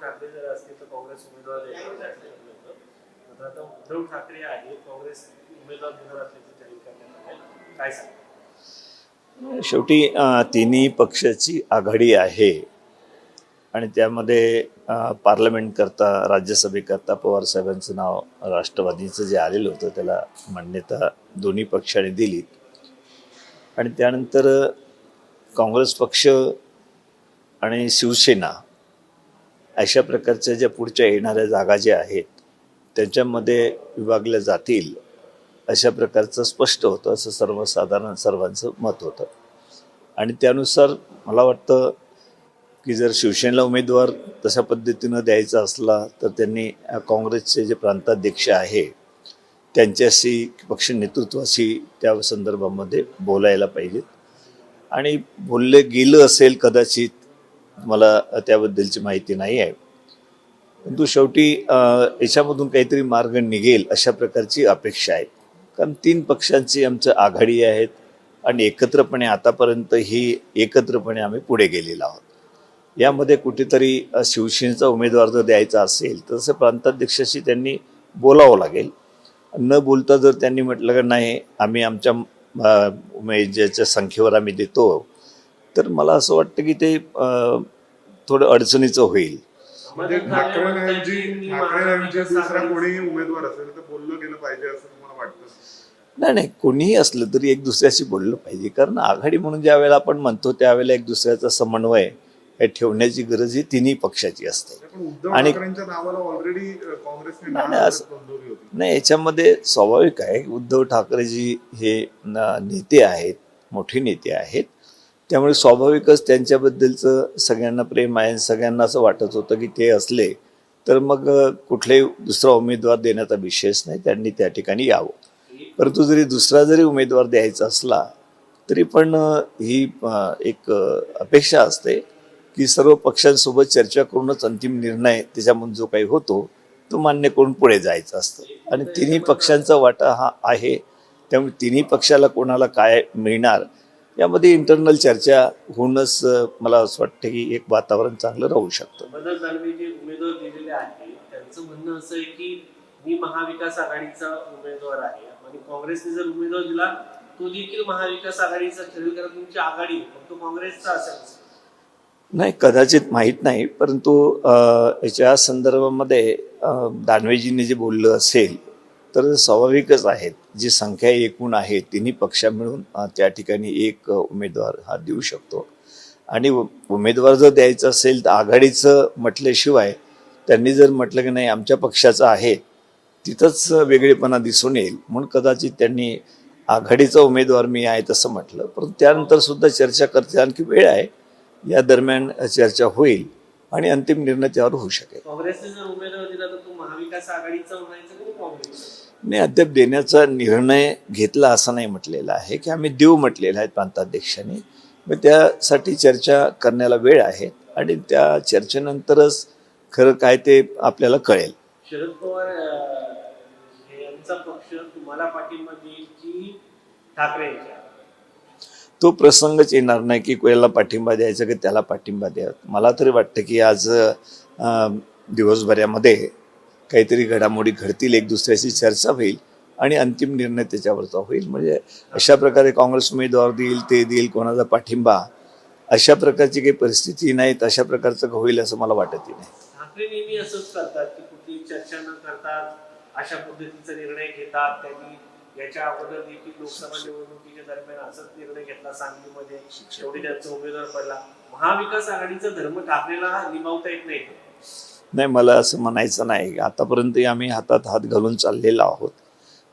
ठाकरे जर असतील तर काँग्रेस उमेदवार देणार होतं. आता उद्धव ठाकरे आहे, काँग्रेस उमेदवार देणार असल्याचं जाहीर करण्यात आलं. काय सांगा? शेवटी तिन्ही पक्षाची आघाडी आहे आणि त्यामध्ये पार्लमेंटकरता राज्यसभेकरता पवारसाहेबांचं नाव राष्ट्रवादीचं जे आलेलं होतं त्याला मान्यता दोन्ही पक्षाने दिली. आणि त्यानंतर काँग्रेस पक्ष आणि शिवसेना अशा प्रकारच्या ज्या पुढच्या येणाऱ्या जागा ज्या आहेत त्यांच्यामध्ये विभागल्या जातील अशा प्रकारचं स्पष्ट होतं, असं सर्वसाधारण सर्वांचं मत होतं. आणि त्यानुसार मला वाटतं की जर शिवसेनेला उमेदवार तशा पद्धतीनं द्यायचा असला तर त्यांनी काँग्रेसचे जे प्रांताध्यक्ष आहे त्यांच्याशी पक्ष नेतृत्वाशी त्या संदर्भामध्ये बोलायला पाहिजे. आणि बोलले गेलं असेल कदाचित, मला त्याबद्दलची माहिती नाही आहे, परंतु शेवटी याच्यामधून काहीतरी मार्ग निघेल अशा प्रकारची अपेक्षा आहे. कारण तीन पक्षांची आमचं आघाडी आहेत आणि एकत्रपणे आतापर्यंत ही एकत्रपणे आम्ही पुढे गेलेलो आहोत. यामध्ये कुठेतरी शिवसेनेचा उमेदवार जर द्यायचा असेल तर तसं प्रांताध्यक्षाशी त्यांनी बोलावं लागेल. न बोलता जर त्यांनी म्हटलं की नाही आम्ही आमच्या उमेदवाराच्या संख्येवर आम्ही देतो, तर मला असं वाटतं की ते थोडं अडचणीचं होईल. म्हणजे ठाकरेंऐवजी दुसरा कोणी उमेदवार असेल तर बोललं गेलं पाहिजे असं तुम्हाला वाटतं? नाही, कोणीही असलं तरी एक दुसऱ्याशी बोललं पाहिजे. कारण आघाडी म्हणून ज्या वेळेला आपण म्हणतो त्यावेळेला एक दुसऱ्याचा समन्वय हे ठेवण्याची गरज ही तिन्ही पक्षाची असते. आणि नावाला ऑलरेडी काँग्रेसने नाही, याच्यामध्ये स्वाभाविक आहे. उद्धव ठाकरेजी हे नेते आहेत, मोठे नेते आहेत, त्यामुळे स्वाभाविकच त्यांच्याबद्दलचं सगळ्यांना प्रेम आहे. सगळ्यांना असं वाटत होतं की ते असले तर मग कुठलाही दुसरा उमेदवार देण्याचा विषयच नाही, त्यांनी त्या ठिकाणी यावं. परंतु दुसरा जरी उमेदवार द्यायचा असला तरी पण ही एक अपेक्षा असते की सर्व पक्षांसोबत चर्चा करूनच अंतिम निर्णय त्याच्यामधून जो काही होतो तो मान्य करून पुढे जायचं असतं. आणि तिन्ही पक्षांचा वाटा हा आहे, त्यामुळे तिन्ही पक्षाला कोणाला काय मिळणार यामध्ये इंटरनल चर्चा होऊनच मला असं वाटतं की एक वातावरण चांगलं राहू शकतं. बदल दानवे जे उमेदवार दिलेले आहे त्यांचं म्हणणं असं आहे की मी महाविकास आघाडीचा उमेदवार आहे आणि काँग्रेसने जर उमेदवार दिला तो देखील महाविकास आघाडीचा ठरेल, कारण तुमची आघाडी फक्त काँग्रेसचा असेल. नाही, कदाचित माहीत नाही, परंतु याच्या संदर्भामध्ये दानवेजींनी जे बोललं असेल तर स्वाभाविकच आहेत. जी संख्या एकूण आहे तिन्ही पक्ष मिळून त्या ठिकाणी एक उमेदवार हा देऊ शकतो. आणि उमेदवार जर द्यायचा असेल तर आघाडीचं म्हटल्याशिवाय त्यांनी जर म्हटलं की नाही आमच्या पक्षाचं आहे तिथंच वेगळेपणा दिसून येईल, म्हणून कदाचित त्यांनी आघाडीचा उमेदवार मी आहे तसं म्हटलं. परंतु त्यानंतर सुद्धा चर्चा करते, आणखी वेळ आहे, या दरम्यान चर्चा होईल आणि अंतिम निर्णय त्यावर होऊ शकेल. काँग्रेसने जर उमेदवार दिला तर तो महाविकास आघाडीचा म्हणायचं की काँग्रेस? नाही, अद्याप देण्याचा निर्णय घेतला असं नाही म्हटलेला आहे की आम्ही देऊ म्हटलेलं आहे प्रांताध्यक्षांनी. मग त्यासाठी चर्चा करण्याला वेळ आहे आणि त्या चर्चेनंतरच खरं काय ते आपल्याला कळेल. शरद पवार यांचा पक्ष तुम्हाला पाठिंबा देईल की ठाकरे यांच्या? तो प्रसंगच येणार नाही की कोणाला पाठिंबा द्यायचा की त्याला पाठिंबा द्या. मला तरी वाटतं की आज दिवसभरामध्ये काहीतरी घडामोडी घडतील, एक दुसऱ्याची चर्चा होईल आणि अंतिम निर्णय त्याच्यावरचा होईल. म्हणजे अशा प्रकारे काँग्रेस उमेदवार देईल, ते देईल, कोणाचा पाठिंबा, अशा प्रकारची काही परिस्थिती नाही, अशा प्रकारचं होईल असं मला वाटतही नाही. ठाकरे नेहमी असंच करतात की कुठली चर्चा न करतात अशा पद्धतीचा निर्णय घेतात. त्यांनी याच्या अगोदर देखील लोकसभा निवडणुकीच्या दरम्यान असाच निर्णय घेतला. सांगलीमध्ये शेवटी त्यांचा उमेदवार पडला. महाविकास आघाडीचा धर्म ठाकरेला निभावता येत नाही. नाही, मला असं म्हणायचं नाही. आतापर्यंत आम्ही हातात हात घालून चाललेलो आहोत.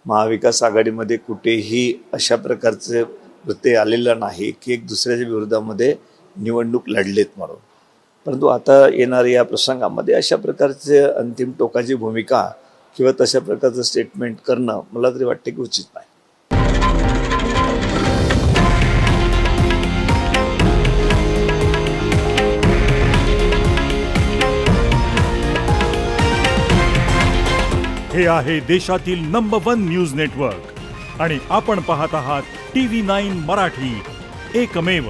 महाविकास आघाडीमध्ये कुठेही अशा प्रकारचे वृत्ती आलेलं नाही की एक दुसऱ्याच्या विरोधामध्ये निवडणूक लढलेत म्हणून. परंतु आता येणाऱ्या या प्रसंगामध्ये अशा प्रकारचे अंतिम टोकाची भूमिका किंवा तशा प्रकारचं स्टेटमेंट करणं मला तरी वाटते की उचित नाही. हे आहे देशातील नंबर 1 न्यूज नेटवर्क आणि आपण पाहत आहात TV9 मराठी, एकमेव.